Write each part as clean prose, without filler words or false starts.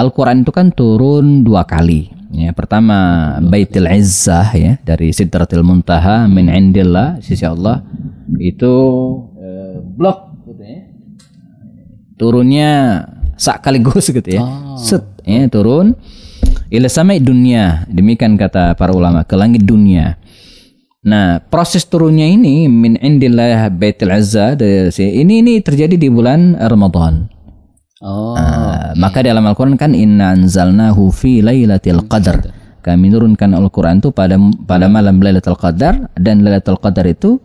Al-Quran itu kan turun 2 kali. Ya, pertama Baitul Izzah ya, dari Sidratil Muntaha min indillah, sisi Allah. Itu blok gitu ya. Turunnya sekaligus gitu ya. Set ya, turun ila samai dunia. Demikian kata para ulama, ke langit dunia. Nah, proses turunnya ini min indillah Baitul Izzah ini terjadi di bulan Ramadan. Maka dalam Al-Quran kan inna anzalnahu fi lailatul qadar. Kami turunkan Al-Quran itu pada malam Lailatul Qadar, dan Lailatul Qadar itu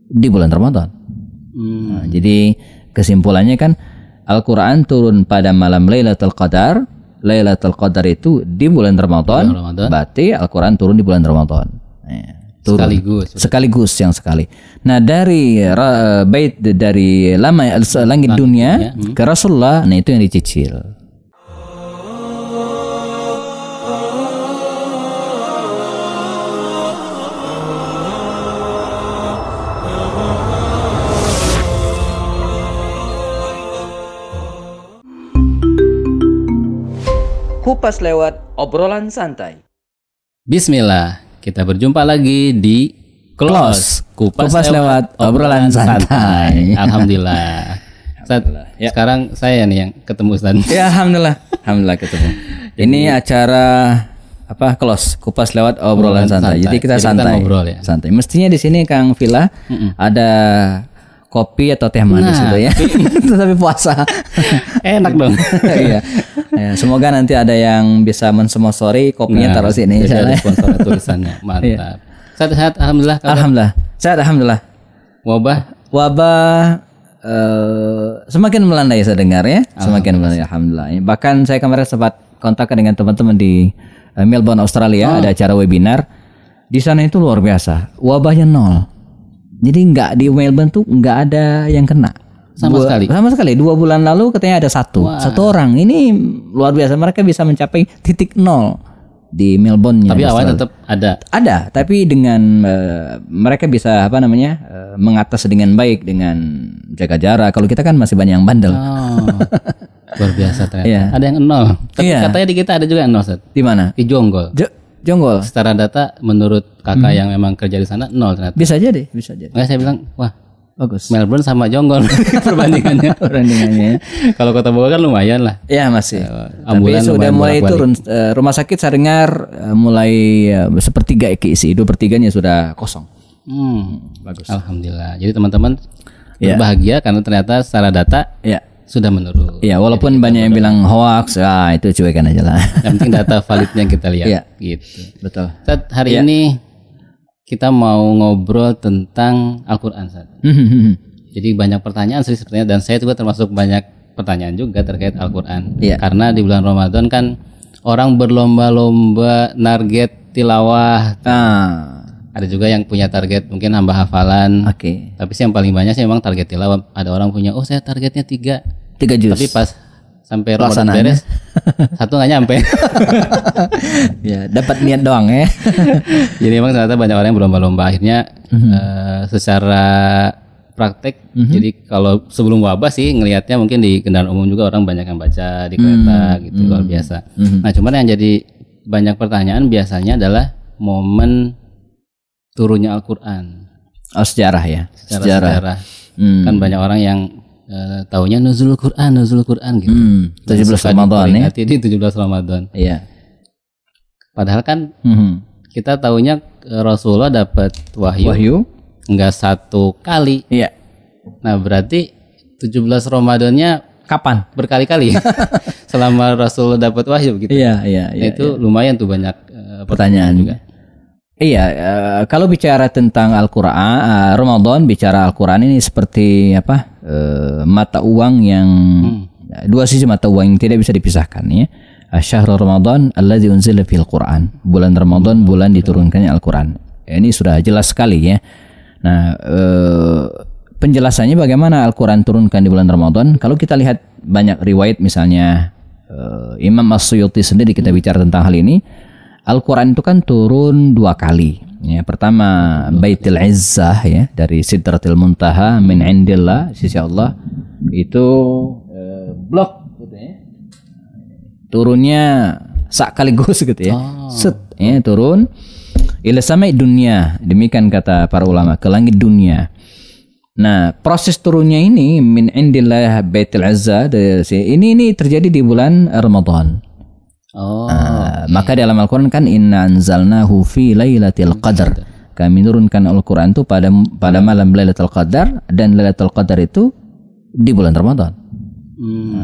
di bulan Ramadan. Jadi kesimpulannya kan Al-Quran turun pada malam Lailatul Qadar. Lailatul Qadar itu di bulan Ramadan. Berarti Al-Quran turun di bulan Ramadan. Sekaligus yang sekali. Nah, dari dari langit dunia ke Rasulullah, nah itu yang dicicil. Kupas lewat obrolan santai. Bismillah. Kita berjumpa lagi di Close Kupas lewat obrolan santai. Alhamdulillah. Ya. Sekarang saya nih yang ketemu Ustaz. Ya, alhamdulillah ketemu. Ini acara apa? Close Kupas lewat obrolan santai. Jadi kita santai. Ngobrol, ya. Santai. Mestinya di sini Kang Villa ada kopi atau teh manis gitu ya. Tapi puasa. Enak dong. Iya. Ya, semoga nanti ada yang bisa mensponsori kopinya, taruh sini. Ada sponsor tulisannya. Mantap. Sehat alhamdulillah. Alhamdulillah. Sehat alhamdulillah. Wabah semakin melandai saya dengar ya. Semakin melandai alhamdulillah. Bahkan saya kemarin sempat kontak dengan teman-teman di Melbourne, Australia, ada acara webinar. Di sana itu luar biasa. Wabahnya 0. Jadi di Melbourne tuh nggak ada yang kena. Sama sekali. 2 bulan lalu katanya ada satu orang. Ini luar biasa, mereka bisa mencapai titik 0 di Melbourne. Tapi awalnya tetap ada, tapi dengan mereka bisa mengatas dengan baik dengan jaga jarak. Kalau kita kan masih banyak yang bandel. Luar biasa ternyata. Yeah. Ada yang 0. Tapi katanya di kita ada juga yang 0, Ustaz. Di mana? Di Jonggol. Jonggol. Secara data menurut kakak yang memang kerja di sana 0 ternyata. Bisa jadi. Makanya saya bilang, wah, bagus. Melbourne sama Jonggol perbandingannya. Kalau Kota Bogor kan lumayan lah. Ya masih. Tapi sudah mulai turun. Rumah sakit saya dengar mulai sepertiga keisi. 2/3-nya sudah kosong. Bagus. Alhamdulillah. Jadi teman-teman berbahagia karena ternyata secara data sudah menurun. Ya, walaupun banyak yang bilang hoax, itu cuekan aja lah. Yang penting data validnya kita lihat. Gitu. Betul. Saat hari ini kita mau ngobrol tentang Al-Quran. Jadi banyak pertanyaan sih sepertinya, dan saya juga termasuk banyak pertanyaan juga terkait Al-Quran. Karena di bulan Ramadan kan orang berlomba-lomba target tilawah. Ada juga yang punya target mungkin nambah hafalan. Tapi sih yang paling banyak sih memang target tilawah. Ada orang punya, saya targetnya 3 juz. Tapi pas sampai Ramadan beres, 1 nggak nyampe. Ya, dapat niat doang ya. Jadi memang ternyata banyak orang yang berlomba-lomba. Akhirnya secara praktek, jadi kalau sebelum wabah sih ngelihatnya mungkin di kendaraan umum juga orang banyak yang baca di kereta gitu, luar biasa. Nah, cuman yang jadi banyak pertanyaan biasanya adalah momen turunnya Al-Quran. Sejarah ya. Sejarah. Kan banyak orang yang taunya nuzul Quran gitu. 17 Ramadan ya. Di 17 Ramadan. Iya. Padahal kan kita taunya Rasulullah dapat wahyu enggak 1 kali. Iya. Nah, berarti 17 Ramadannya kapan? Berkali-kali. Selama Rasulullah dapat wahyu gitu. Iya. Itu lumayan tuh banyak pertanyaan juga. Iya, kalau bicara tentang Al-Quran, Ramadan, bicara Al-Quran ini seperti mata uang yang 2 sisi mata uang yang tidak bisa dipisahkan ya. Syahrul Ramadan alladzi unzila fil Quran. Bulan Ramadan, bulan diturunkannya Al-Quran. Ini sudah jelas sekali ya. Nah, penjelasannya bagaimana Al-Quran turunkan di bulan Ramadan? Kalau kita lihat banyak riwayat, misalnya Imam As-Suyuti sendiri, kita bicara tentang hal ini. Al-Quran itu kan turun 2 kali. Ya, pertama Baitul Izzah ya, dari Sidratil Muntaha min indillah, sisi Allah. Itu blok gitu ya. turunnya sekaligus gitu ya. Set ya, turun ila samai dunia, demikian kata para ulama, ke langit dunia. Nah, proses turunnya ini min indillah Baitul Izzah, ini terjadi di bulan Ramadan. Maka dalam Al-Qur'an kan inna anzalnahu fi lailatul qadar. Kami turunkan Al-Qur'an itu pada malam Lailatul Qadar, dan Lailatul Qadar itu di bulan Ramadan.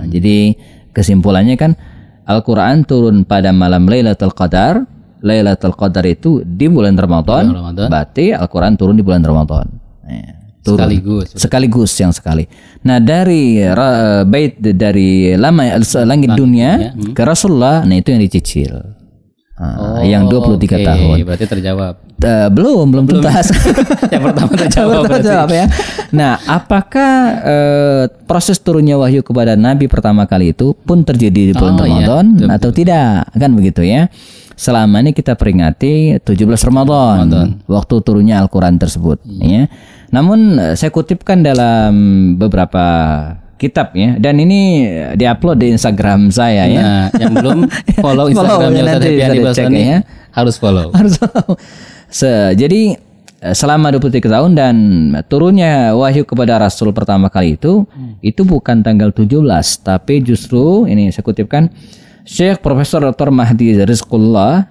Jadi kesimpulannya kan Al-Quran turun pada malam Lailatul Qadar. Lailatul Qadar itu di bulan Ramadan. Berarti Al-Quran turun di bulan Ramadan. Turun. Sekaligus yang sekali. Nah, dari bait dari langit dunia ke Rasulullah, nah itu yang dicicil. Yang 23 tahun. Berarti terjawab. Belum tuntas. Yang pertama terjawab ya. Nah, apakah proses turunnya wahyu kepada Nabi pertama kali itu pun terjadi di bulan Ramadan atau tidak? Kan begitu ya. Selama ini kita peringati 17 Ramadan. Waktu turunnya Al-Quran tersebut. Ya. Namun saya kutipkan dalam beberapa kitab ya, dan ini diupload di Instagram saya ya. Nah, yang belum follow Instagramnya Ustaz Hepyadi Bastami ya, harus follow. Jadi selama 23 tahun dan turunnya wahyu kepada Rasul pertama kali itu bukan tanggal 17, tapi justru ini saya kutipkan Syekh Profesor Dr. Mahdi Rizqullah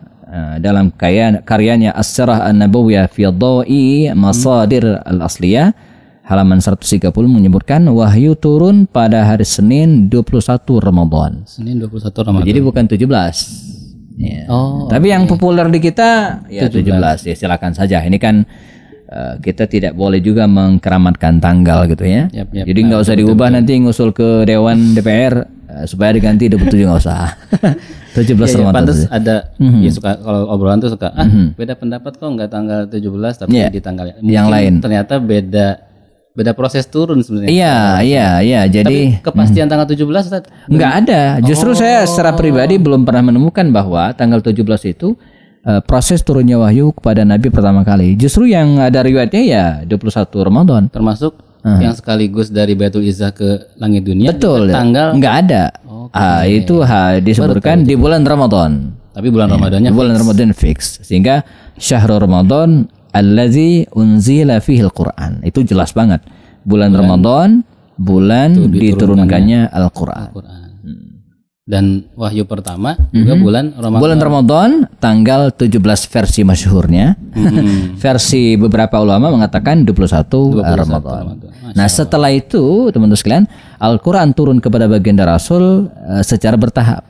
dalam karyanya As-Sirah An-Nabawiyah fi Dha'i Masadir Al-Asliyah halaman 130 menyebutkan wahyu turun pada hari Senin 21 Ramadan. Senin 21 Ramadan. Jadi bukan 17. Ya. Tapi yang populer di kita ya 17. Ya silakan saja. Ini kan kita tidak boleh juga mengkeramatkan tanggal gitu ya. Jadi nggak usah diubah nanti ngusul ke Dewan DPR supaya diganti 27, nggak usah. 17 Ramadan. Pantas ada ya suka kalau obrolan tuh suka beda pendapat kok nggak tanggal 17 tapi di tanggal yang lain. Ternyata beda proses turun sebenarnya. Iya. Jadi tapi kepastian tanggal 17 Ustaz? Enggak ada. Justru saya secara pribadi belum pernah menemukan bahwa tanggal 17 itu proses turunnya wahyu kepada Nabi pertama kali. Justru yang ada riwayatnya ya 21 Ramadan. Termasuk yang sekaligus dari Baitul Izzah ke langit dunia. Betul. Tanggal enggak ada. Itu disebutkan di bulan Ramadan. Tapi bulan Ramadannya bulan Ramadan fix. Sehingga syahrul Ramadan allazi unzila fihi al-Qur'an. Itu jelas banget. Bulan Ramadan, bulan diturunkannya Al-Qur'an. Dan wahyu pertama juga bulan Ramadan. Bulan Ramadan tanggal 17 versi masyhurnya. Versi beberapa ulama mengatakan 21 Ramadan. Nah, setelah itu teman-teman sekalian, Al-Qur'an turun kepada baginda Rasul secara bertahap.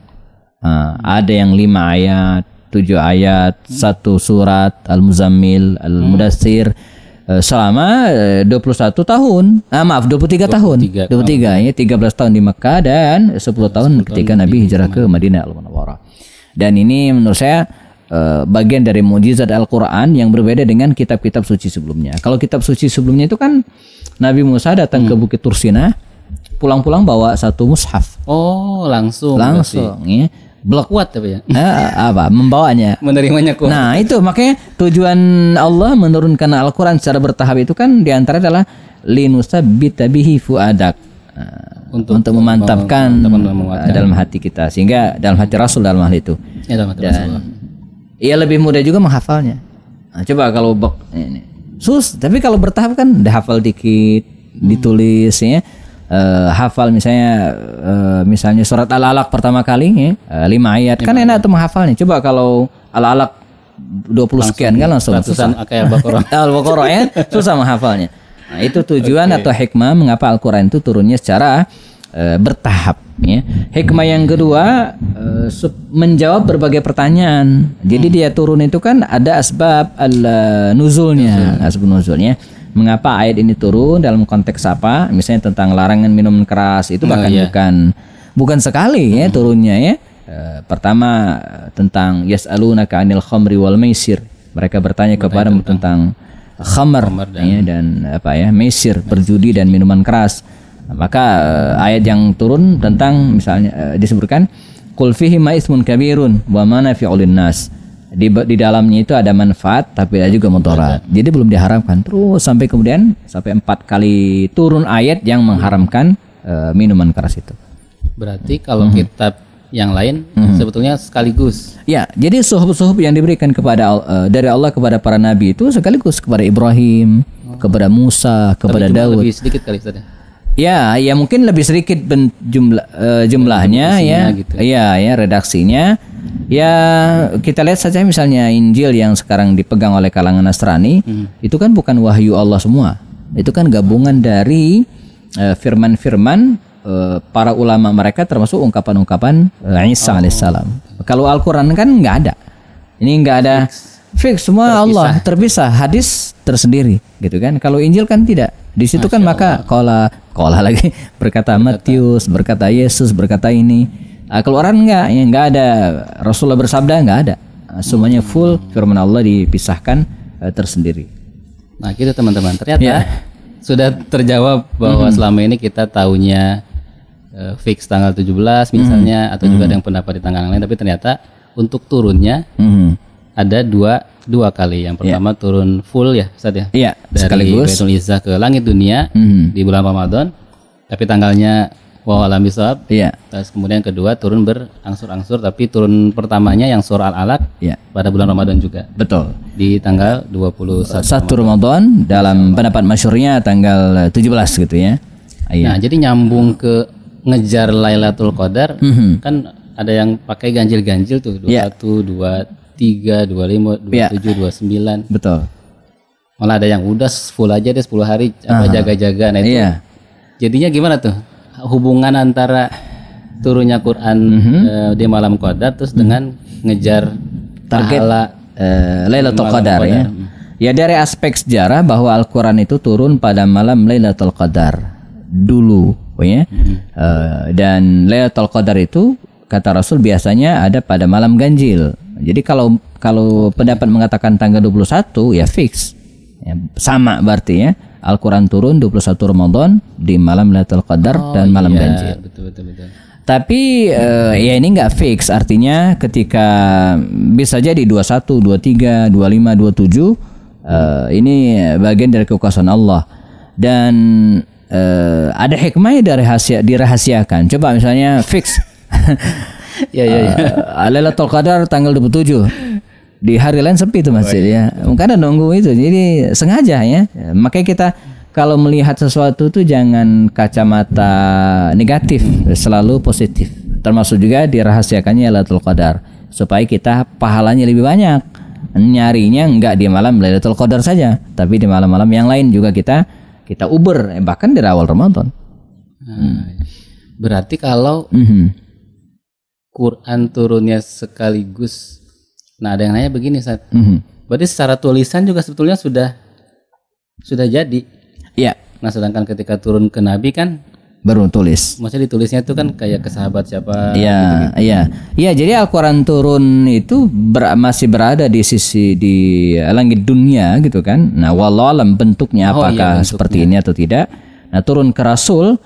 Ada yang 5 ayat, 7 ayat, 1 surat Al-Muzammil, Al-Mudaththir selama 21 tahun. 23 tahun. 23 ya, 13 tahun di Mekah dan 10 tahun ketika Nabi hijrah ke Madinah Al-Munawwarah. Dan ini menurut saya bagian dari mukjizat Al-Qur'an yang berbeda dengan kitab-kitab suci sebelumnya. Kalau kitab suci sebelumnya itu kan Nabi Musa datang ke Bukit Tursina, pulang-pulang bawa 1 mushaf. Langsung ya. Blok kuat tapi ya. Membawanya. Menerimanya kuat. Nah, itu makanya tujuan Allah menurunkan Al-Qur'an secara bertahap itu kan diantara adalah linusabbita bihi fuadak. Untuk memantapkan dalam hati kita, sehingga dalam hati Rasul dalam hal itu. Ya, dalam hati Rasul. Ia lebih mudah juga menghafalnya. Nah, coba kalau ini. Tapi kalau bertahap kan dihafal dikit, ditulis ya. Hafal misalnya surat Al-Alaq pertama kali ya, 5 ayat kan enak tuh menghafalnya. Coba kalau Al-Alaq 20 sekian kan langsung susah. Al-Baqarah ya, susah menghafalnya. Nah, itu tujuan atau hikmah mengapa Al-Qur'an itu turunnya secara bertahap ya. Hikmah yang kedua menjawab berbagai pertanyaan. Jadi dia turun itu kan ada asbab nuzulnya. Mengapa ayat ini turun, dalam konteks apa? Misalnya tentang larangan minum keras itu bahkan bukan sekali ya turunnya ya. Pertama tentang yas'alunaka 'anil khamri wal maisir. Mereka bertanya kepadamu tentang khamr ya, dan maisir, berjudi dan minuman keras. Maka ayat yang turun tentang misalnya disebutkan qul fihi ma ismun kabirun wa manafi'ul linnas. Di dalamnya itu ada manfaat tapi ada juga mudarat. Jadi belum diharamkan. Terus sampai 4 kali turun ayat yang mengharamkan minuman keras itu. Berarti kalau kita yang lain sebetulnya sekaligus. Ya, jadi suhuf-suhuf yang diberikan kepada dari Allah kepada para nabi itu sekaligus kepada Ibrahim, kepada Musa, kepada Daud. Lebih sedikit kali Ustaz. Ya, ya mungkin lebih sedikit jumlahnya ya. Gitu. Ya, redaksinya. Ya, kita lihat saja misalnya Injil yang sekarang dipegang oleh kalangan Nasrani, itu kan bukan wahyu Allah semua. Itu kan gabungan dari firman-firman para ulama mereka, termasuk ungkapan-ungkapan Isa alaihissalam. Kalau Al-Quran kan nggak ada. Ini nggak ada fix, semua Allah terpisah, hadis tersendiri gitu kan. Kalau Injil kan tidak. Di situ kan maka qala lagi berkata Matius, berkata Yesus, berkata ini. Keluaran nggak ada, Rasulullah bersabda nggak ada. Semuanya full firman Allah dipisahkan tersendiri. Nah gitu teman-teman, ternyata sudah terjawab bahwa selama ini kita taunya fix tanggal 17 misalnya, atau juga ada yang pendapat di tanggal lain, tapi ternyata untuk turunnya ada dua kali. Yang pertama turun full ya Ustaz ya, dari Baitul Izzah ke langit dunia di bulan Ramadan, tapi tanggalnya Wallahu bisawab. Terus kemudian kedua turun berangsur-angsur, tapi turun pertamanya yang surah Al-Alaq pada bulan Ramadan juga. Betul. Di tanggal 21 Ramadan dalam pendapat masyhurnya tanggal 17 gitu ya. Nah, jadi nyambung ke ngejar Lailatul Qadar, kan ada yang pakai ganjil-ganjil tuh 21, 23, 25, 27, 29. Betul. Malah ada yang udah full aja deh 10 hari jaga-jaga. Nah itu. Jadinya gimana tuh? Hubungan antara turunnya Quran di malam Qadar terus dengan ngejar target Lailatul Qadar ya. Ya dari aspek sejarah bahwa Al-Quran itu turun pada malam Lailatul Qadar dulu ya. Dan Lailatul Qadar itu kata Rasul biasanya ada pada malam ganjil. Jadi kalau pendapat mengatakan tanggal 21 ya fix. Ya, sama berarti ya. Al-Quran turun 21 Ramadan di malam Lailatul Qadar dan malam ganjil. Betul. Tapi ya ini nggak fix, artinya ketika bisa jadi 21, 23, 25, 27 ini bagian dari kekuasaan Allah. Dan ada hikmahnya dari dirahasiakan. Coba misalnya fix Lailatul Qadar tanggal 27. Di hari lain sepi itu masjid ya. Mungkin ada nunggu itu. Jadi sengaja ya. Makanya kita kalau melihat sesuatu itu jangan kacamata negatif, selalu positif. Termasuk juga dirahasiakannya Lailatul Qadar supaya kita pahalanya lebih banyak. Nyarinya enggak di malam Lailatul Qadar saja, tapi di malam-malam yang lain juga kita uber, bahkan di awal Ramadan. Berarti kalau Quran turunnya sekaligus. Nah, ada yang nanya begini, Ustaz. Berarti secara tulisan juga sebetulnya sudah jadi. Iya. Nah, sedangkan ketika turun ke Nabi kan baru tulis. Maksudnya ditulisnya itu kan kayak ke sahabat siapa. Iya, iya, jadi Al-Quran turun itu masih berada di langit dunia gitu kan. Nah, wallahu alam bentuknya apakah seperti ini atau tidak. Nah, turun ke Rasul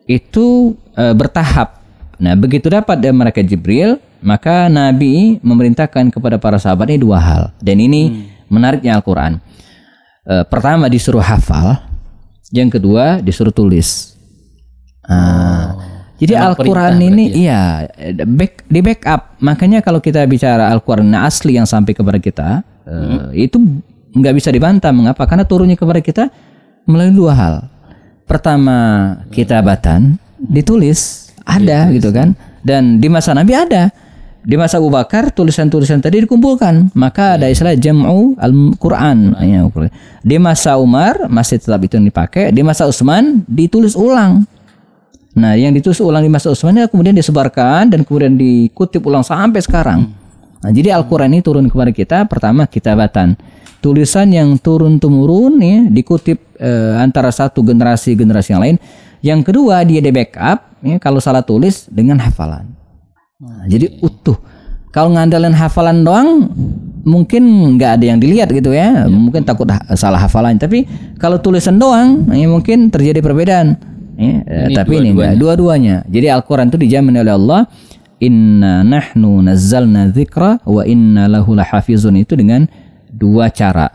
itu bertahap. Nah, begitu dapat dari mereka Jibril, maka Nabi memerintahkan kepada para sahabat ini dua hal. Dan ini menariknya Al-Quran. Pertama disuruh hafal, yang kedua disuruh tulis. Jadi Al-Quran ini di backup. Makanya kalau kita bicara Al-Quran asli yang sampai kepada kita, itu nggak bisa dibantah. Mengapa? Karena turunnya kepada kita melalui dua hal. Pertama kitabatan, ditulis, ada gitu kan. Dan di masa Nabi ada. Di masa Abu Bakar tulisan-tulisan tadi dikumpulkan, maka ada istilah jam'u al-Quran. Di masa Umar masih tetap itu yang dipakai. Di masa Utsman ditulis ulang. Nah, yang ditulis ulang di masa Utsman kemudian disebarkan dan kemudian dikutip ulang sampai sekarang. Nah, jadi Al-Quran ini turun kepada kita pertama kitabatan, tulisan yang turun temurun ya, dikutip antara satu generasi yang lain. Yang kedua dia di backup ya, kalau salah tulis dengan hafalan. Nah, jadi utuh. Kalau ngandalin hafalan doang mungkin nggak ada yang dilihat gitu ya. Mungkin takut salah hafalan. Tapi kalau tulisan doang ya mungkin terjadi perbedaan. Ya, tapi ini enggak, dua-duanya. Jadi Al-Quran itu dijamin oleh Allah. Inna nahnu nazzalna dzikra wa inna lahu lahafizun, itu dengan dua cara.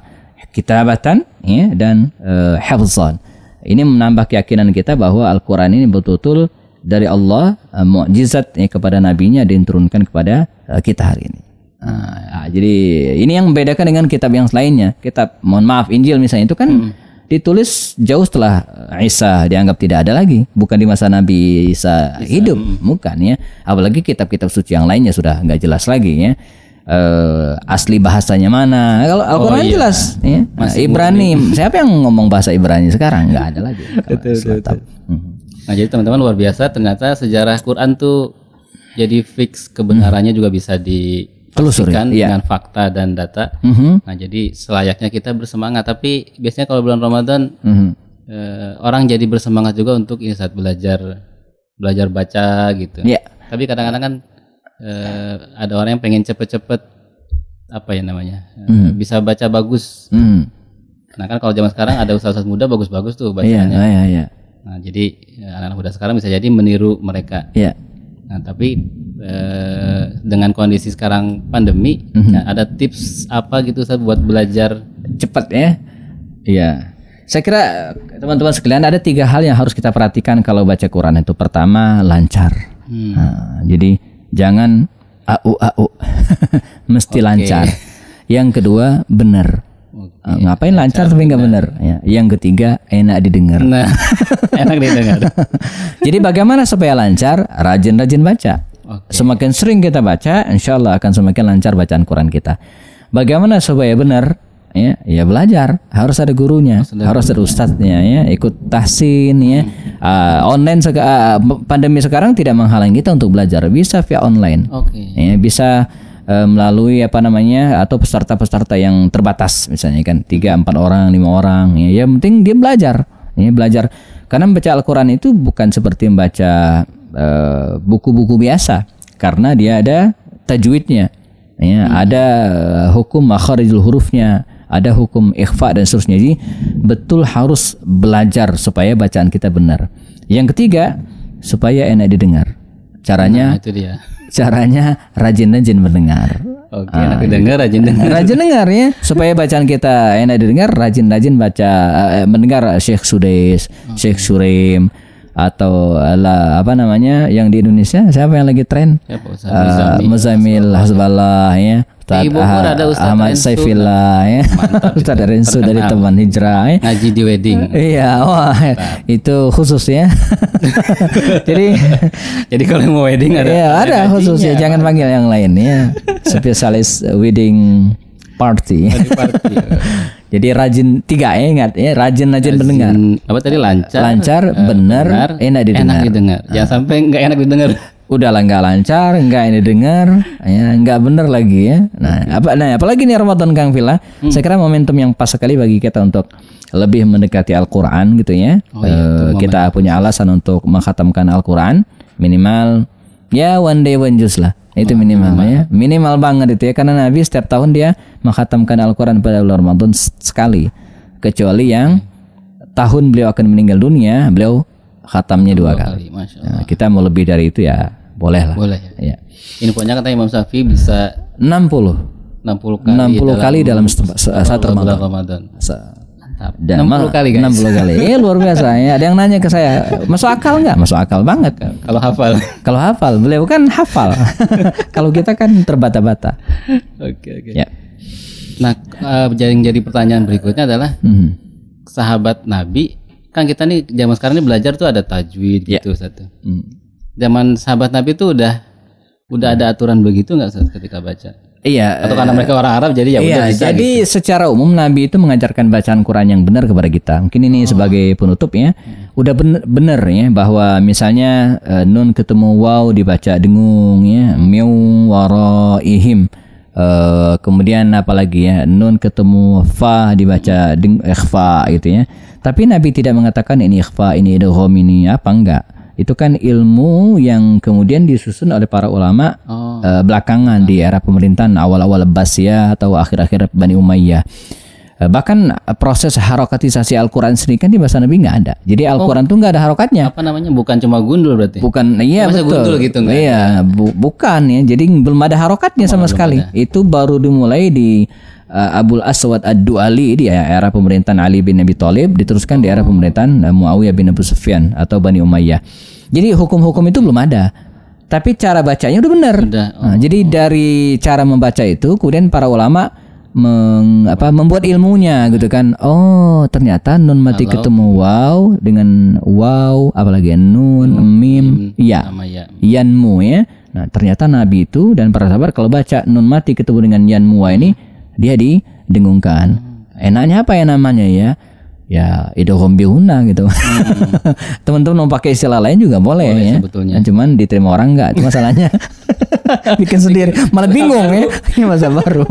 Kitabatan ya, dan hafzan. Ini menambah keyakinan kita bahwa Al-Quran ini betul-betul dari Allah, mukjizat kepada nabinya diturunkan kepada kita hari ini. Jadi ini yang membedakan dengan kitab yang lainnya. Kitab, mohon maaf, Injil misalnya itu kan ditulis jauh setelah Isa dianggap tidak ada lagi, bukan di masa Nabi Isa hidup, bukan ya. Apalagi kitab-kitab suci yang lainnya sudah nggak jelas lagi ya. Asli bahasanya mana? Kalau Al-Quran jelas ya. Ibrani, siapa yang ngomong bahasa Ibrani sekarang? Nggak ada lagi. Betul. Nah, jadi teman-teman luar biasa, ternyata sejarah Quran tuh jadi fix kebenarannya juga bisa dipastikan dengan fakta dan data. Nah, jadi selayaknya kita bersemangat. Tapi biasanya kalau bulan Ramadan orang jadi bersemangat juga untuk ini saat belajar baca gitu. Tapi kadang-kadang kan ada orang yang pengen cepet-cepet bisa baca bagus. Nah kan kalau zaman sekarang ada ustaz muda bagus-bagus tuh bacanya. Nah jadi anak-anak muda sekarang bisa jadi meniru mereka. Nah tapi dengan kondisi sekarang pandemi, ada tips apa gitu Ustaz buat belajar cepat ya? Iya. Saya kira teman-teman sekalian ada 3 hal yang harus kita perhatikan kalau baca Quran itu. Pertama, lancar. Jadi jangan au mesti lancar. Yang kedua, benar. Ngapain lancar tapi nggak benar ya. Yang ketiga, enak didengar. Nah, enak didengar. Jadi bagaimana supaya lancar? Rajin-rajin baca. Semakin sering kita baca, insya Allah akan semakin lancar bacaan Quran kita. Bagaimana supaya benar? Ya belajar, harus ada gurunya, harus ada ustadznya ya, ikut tahsin ya. Online pandemi sekarang tidak menghalangi kita untuk belajar, bisa via online. Ya, bisa melalui atau peserta-peserta yang terbatas misalnya kan 3, 4 orang, 5 orang ya, yang penting dia belajar karena membaca Al-Quran itu bukan seperti membaca buku-buku biasa, karena dia ada tajwidnya ya, ada hukum makharijul hurufnya, ada hukum ikhfa dan seterusnya. Jadi betul harus belajar supaya bacaan kita benar. Yang ketiga, supaya enak didengar. Caranya itu dia. Caranya rajin-rajin mendengar. Enak didengar, rajin dengar. Rajin dengar ya, supaya bacaan kita enak didengar, rajin-rajin mendengar Syekh Sudais, Syekh Surim, atau yang di Indonesia siapa yang lagi tren? Muzamil Hasballah ya. Ustaz Ahmad Saifillah ya. Ustaz Rensu dari teman hijrah ya. Ngaji di wedding. Iya, wah itu khusus ya. jadi kalau mau wedding ada khusus ya, jangan panggil yang lain ya. Spesialis wedding party. Jadi rajin 3 ya, ingat ya, rajin mendengar. Apa tadi? Lancar, benar, enak didengar. Jangan sampai enggak enak didengar. Udahlah nggak lancar, nggak ini dengar, ya nggak bener lagi ya. Apalagi nih Ramadan Kang Villa, saya kira momentum yang pas sekali bagi kita untuk lebih mendekati Al-Quran gitu ya. Kita punya alasan untuk mengkhatamkan Al-Quran minimal ya one day one juz lah, itu minimal ya, minimal banget itu ya, karena Nabi setiap tahun dia mengkhatamkan Al-Quran pada bulan Ramadan sekali, kecuali yang tahun beliau akan meninggal dunia beliau khatamnya 2 kali. Nah, kita mau lebih dari itu ya boleh lah. Boleh ya. Infonya katanya Imam Syafi'i bisa 60 kali dalam satu Ramadan. Mantap. 60 kali guys. 60 kali. Luar biasa ya. Ada yang nanya ke saya, masuk akal nggak? Masuk akal banget. Kalau hafal, beliau kan hafal. Kalau kita kan terbata-bata. Oke. Ya. Nah, jadi pertanyaan berikutnya adalah sahabat Nabi. Kan kita nih zaman sekarang ini belajar tuh ada tajwid gitu satu. Zaman sahabat Nabi tuh udah ada aturan begitu nggak saat ketika baca? Iya. Atau karena mereka orang Arab jadi udah bisa. Jadi gitu. Secara umum Nabi itu mengajarkan bacaan Quran yang benar kepada kita. Mungkin ini sebagai penutup ya. Udah benar ya bahwa misalnya nun ketemu waw dibaca dengung ya, miu waraihim. Kemudian apalagi ya, nun ketemu fa dibaca ikhfa gitu ya. Tapi Nabi tidak mengatakan ini ikhfa, ini idgham, ini apa, enggak. Itu kan ilmu yang kemudian disusun oleh para ulama belakangan di era pemerintahan awal-awal Abbasiyah atau akhir-akhir Bani Umayyah. Bahkan proses harokatisasi Al-Quran sendiri kan di bahasa Nabi nggak ada. Jadi Al-Quran tuh nggak ada harokatnya. Apa namanya? Bukan cuma gundul berarti? Bukan, iya betul. Gundul gitu nggak? Iya, bukan ya. Jadi belum ada harokatnya sama sekali. Ada. Itu baru dimulai di Abul Aswad Ad-Du'ali di era pemerintahan Ali bin Abi Thalib, diteruskan di era pemerintahan Muawiyah bin Abu Sufyan atau Bani Umayyah. Jadi hukum-hukum itu belum ada. Tapi cara bacanya udah benar. Jadi dari cara membaca itu kemudian para ulama membuat ilmunya gitu kan. Oh, ternyata nun mati ketemu waw dengan waw apalagi nun, mim, ya. Yanmu ya. Nah, ternyata Nabi itu dan para sahabat kalau baca nun mati ketemu dengan yanmu ini dia didengungkan. Enaknya apa ya namanya ya? Ya idgham bihunna gitu. Teman-teman mau pakai istilah lain juga boleh ya. Sebetulnya. Cuman diterima orang enggak, itu masalahnya. Bikin sendiri, malah bingung ya. Ini masa baru.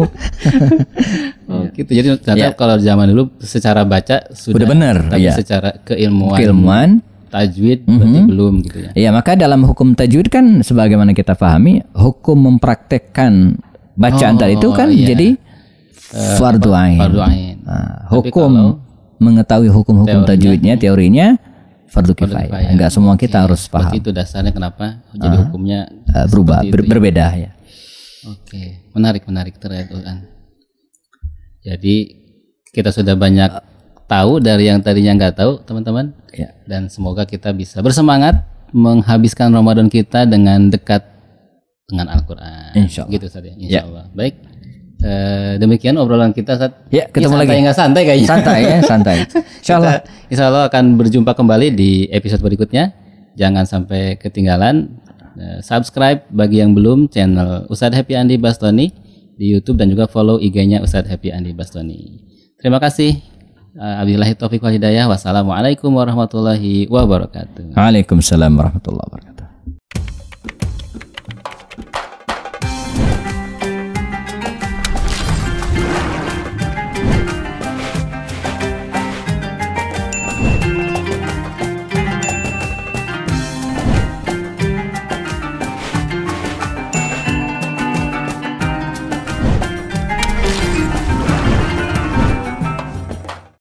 Gitu. Jadi ternyata kalau zaman dulu secara baca sudah benar, tapi secara keilmuan tajwid berarti belum gitu ya. Iya, maka dalam hukum tajwid kan sebagaimana kita pahami, hukum mempraktekkan bacaan tadi itu kan jadi fardu ain. Nah, hukum mengetahui hukum-hukum tajwidnya, teorinya fardu kifayah. Enggak semua kita harus paham. Itu dasarnya kenapa jadi hukumnya berubah, berbeda ya. Oke, menarik terkait Quran. Jadi kita sudah banyak tahu dari yang tadinya nggak tahu, teman-teman. Ya. Dan semoga kita bisa bersemangat menghabiskan Ramadan kita dengan dekat dengan Al-Quran. Insya Allah. Gitu saja. Insya Allah. Baik. Demikian obrolan kita saat ketemu lagi. Nggak santai kayaknya. Santai ya, santai. Insya Allah akan berjumpa kembali di episode berikutnya. Jangan sampai ketinggalan. Subscribe bagi yang belum channel Ustadz Happy Andi Bastoni di YouTube dan juga follow IG-nya Ustadz Happy Andi Bastoni. Terima kasih. Wabillahi taufiq wal hidayah. Wassalamualaikum warahmatullahi wabarakatuh. Waalaikumsalam warahmatullahi wabarakatuh.